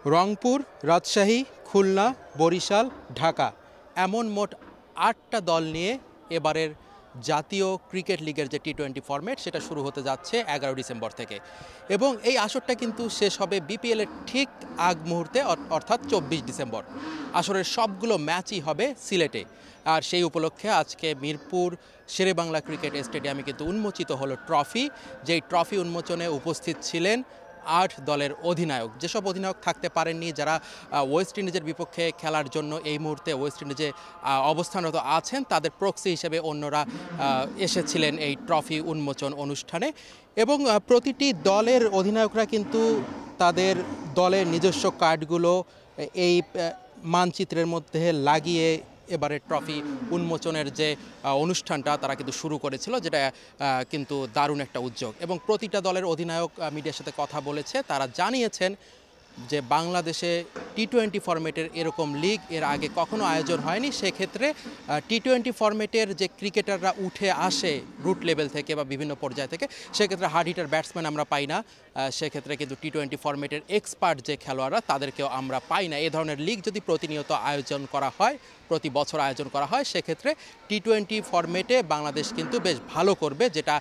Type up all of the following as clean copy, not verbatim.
রংপুর, রাজশাহী, খুলনা, বরিশাল, ঢাকা এমন মোট ৮টা দল নিয়ে এবারের জাতীয় ক্রিকেট লিগের যে টি-20 ফরম্যাট সেটা শুরু হতে যাচ্ছে ১১ ডিসেম্বর থেকে। এবং এই আসরটা কিন্তু শেষ হবে বিপিএলের ঠিক আগ মুহূর্তে, অর্থাৎ ২৪ ডিসেম্বর। আসরের সবগুলো ম্যাচই হবে সিলেটে। আর সেই উপলক্ষে আজকে মিরপুর শেরেবাংলা ক্রিকেট স্টেডিয়ামে কিন্তু উন্মোচিত হলো ট্রফি। যেই ট্রফি উন্মোচনে উপস্থিত ছিলেন ৮ দলের অধিনায়ক। যেসব অধিনায়ক থাকতে পারেননি, যারা ওয়েস্ট ইন্ডিজের বিপক্ষে খেলার জন্য এই মুহূর্তে ওয়েস্ট ইন্ডিজে অবস্থানরত আছেন, তাদের প্রক্সি হিসেবে অন্যরা এসেছিলেন এই ট্রফি উন্মোচন অনুষ্ঠানে। এবং প্রতিটি দলের অধিনায়করা কিন্তু তাদের দলের নিজস্ব কার্ডগুলো এই মানচিত্রের মধ্যে লাগিয়ে এবারে ট্রফি উন্মোচনের যে অনুষ্ঠানটা তারা কিন্তু শুরু করেছিল, যেটা কিন্তু দারুণ একটা উদ্যোগ। এবং প্রতিটা দলের অধিনায়ক মিডিয়ার সাথে কথা বলেছে, তারা জানিয়েছেন যে বাংলাদেশে টি-20 ফরম্যাটের এরকম লিগ এর আগে কখনো আয়োজন হয়নি। সেক্ষেত্রে টি-20 ফরম্যাটের যে ক্রিকেটাররা উঠে আসে রুট লেভেল থেকে বা বিভিন্ন পর্যায় থেকে, সেক্ষেত্রে হার্ড হিটার ব্যাটসম্যান আমরা পাই না। সেক্ষেত্রে কিন্তু টি-20 ফরম্যাটের এক্সপার্ট যে খেলোয়াড়রা তাদেরকেও আমরা পাই না। এই ধরনের লিগ যদি প্রতিনিয়ত আয়োজন করা হয়, প্রতি বছর আয়োজন করা হয়, সেক্ষেত্রে টি-20 ফরম্যাটে বাংলাদেশ কিন্তু বেশ ভালো করবে, যেটা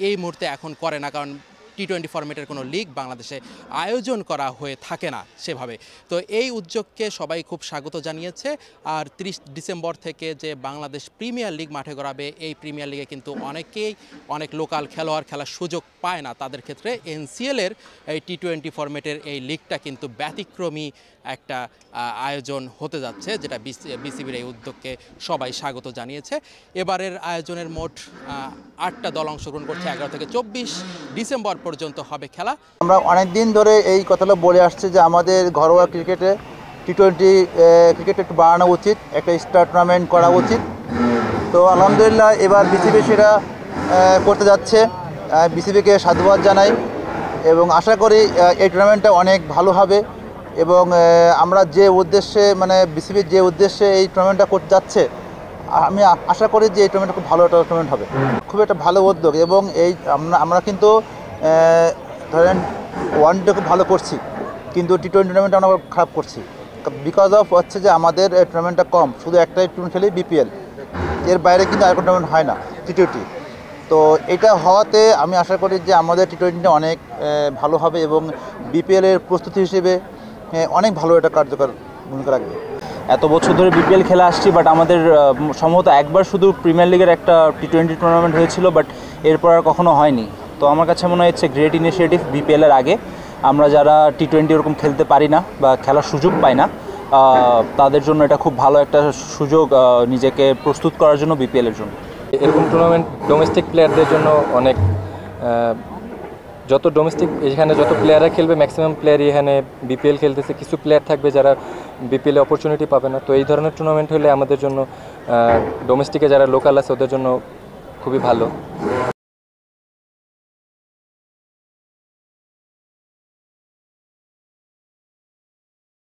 এই মুহূর্তে এখন করে না। কারণ টি-20 ফরম্যাটের কোনো লিগ বাংলাদেশে আয়োজন করা হয়ে থাকে না সেভাবে। তো এই উদ্যোগকে সবাই খুব স্বাগত জানিয়েছে। আর ৩০ ডিসেম্বর থেকে যে বাংলাদেশ প্রিমিয়ার লিগ মাঠে গড়াবে, এই প্রিমিয়ার লিগে কিন্তু অনেক লোকাল খেলোয়াড় খেলার সুযোগ পায় না। তাদের ক্ষেত্রে এনসিএলের এই টি-20 ফরম্যাটের এই লিগটা কিন্তু ব্যতিক্রমী একটা আয়োজন হতে যাচ্ছে, যেটা বিসিবির এই উদ্যোগকে সবাই স্বাগত জানিয়েছে। এবারের আয়োজনের মোট ৮টা দল অংশগ্রহণ করছে। ১১ থেকে ২৪ ডিসেম্বর পর্যন্ত হবে খেলা। আমরা অনেক দিন ধরে এই কথাটা বলে আসছে যে আমাদের ঘরোয়া ক্রিকেটে টি-20 ক্রিকেট একটু বাড়ানো উচিত, একটা স্টার টুর্নামেন্ট করা উচিত। তো আলহামদুলিল্লাহ এবার বিসিবি সেটা করতে যাচ্ছে। বিসিবিকে সাধুবাদ জানাই এবং আশা করি এই টুর্নামেন্টটা অনেক ভালো হবে। এবং আমরা যে উদ্দেশ্যে বিসিবির যে উদ্দেশ্যে এই টুর্নামেন্টটা করতে যাচ্ছে, আমি আশা করি যে এই টুর্নামেন্ট খুব ভালো একটা টুর্নামেন্ট হবে। খুব একটা ভালো উদ্যোগ। এবং এই আমরা কিন্তু ধরেন ওয়ানডে খুব ভালো করছি, কিন্তু টি-20 টুর্নামেন্ট আমরা খারাপ করছি। বিকজ অফ হচ্ছে যে আমাদের টুর্নামেন্টটা কম, শুধু একটাই টুর্নামেন্ট খেলেই বিপিএল, এর বাইরে কিন্তু আর কোনো টুর্নামেন্ট হয় না টি-20। তো এটা হওয়াতে আমি আশা করি যে আমাদের টি-20টা অনেক ভালো হবে এবং বিপিএলের প্রস্তুতি হিসেবে অনেক ভালো একটা কার্যকর ভূমিকা রাখবে। এত বছর ধরে বিপিএল খেলা আসছি, বাট আমাদের সম্ভবত একবার শুধু প্রিমিয়ার লিগের একটা টি-20 টুর্নামেন্ট হয়েছিল, বাট এরপর আর কখনো হয়নি। তো আমার কাছে মনে হয় ইটস এ গ্রেট ইনিশিয়েটিভ। বিপিএলের আগে আমরা যারা টি-20 ওরকম খেলতে পারি না বা খেলার সুযোগ পাই না, তাদের জন্য এটা খুব ভালো একটা সুযোগ নিজেকে প্রস্তুত করার জন্য বিপিএলের জন্য। এরকম টুর্নামেন্ট ডোমেস্টিক প্লেয়ারদের জন্য অনেক, যত ডোমেস্টিক এখানে যত প্লেয়াররা খেলবে, ম্যাক্সিমাম প্লেয়ারই এখানে বিপিএল খেলতেছে। কিছু প্লেয়ার থাকবে যারা বিপিএলে অপরচুনিটি পাবে না। তো এই ধরনের টুর্নামেন্ট হলে আমাদের জন্য, ডোমেস্টিকে যারা লোকাল আছে ওদের জন্য খুবই ভালো।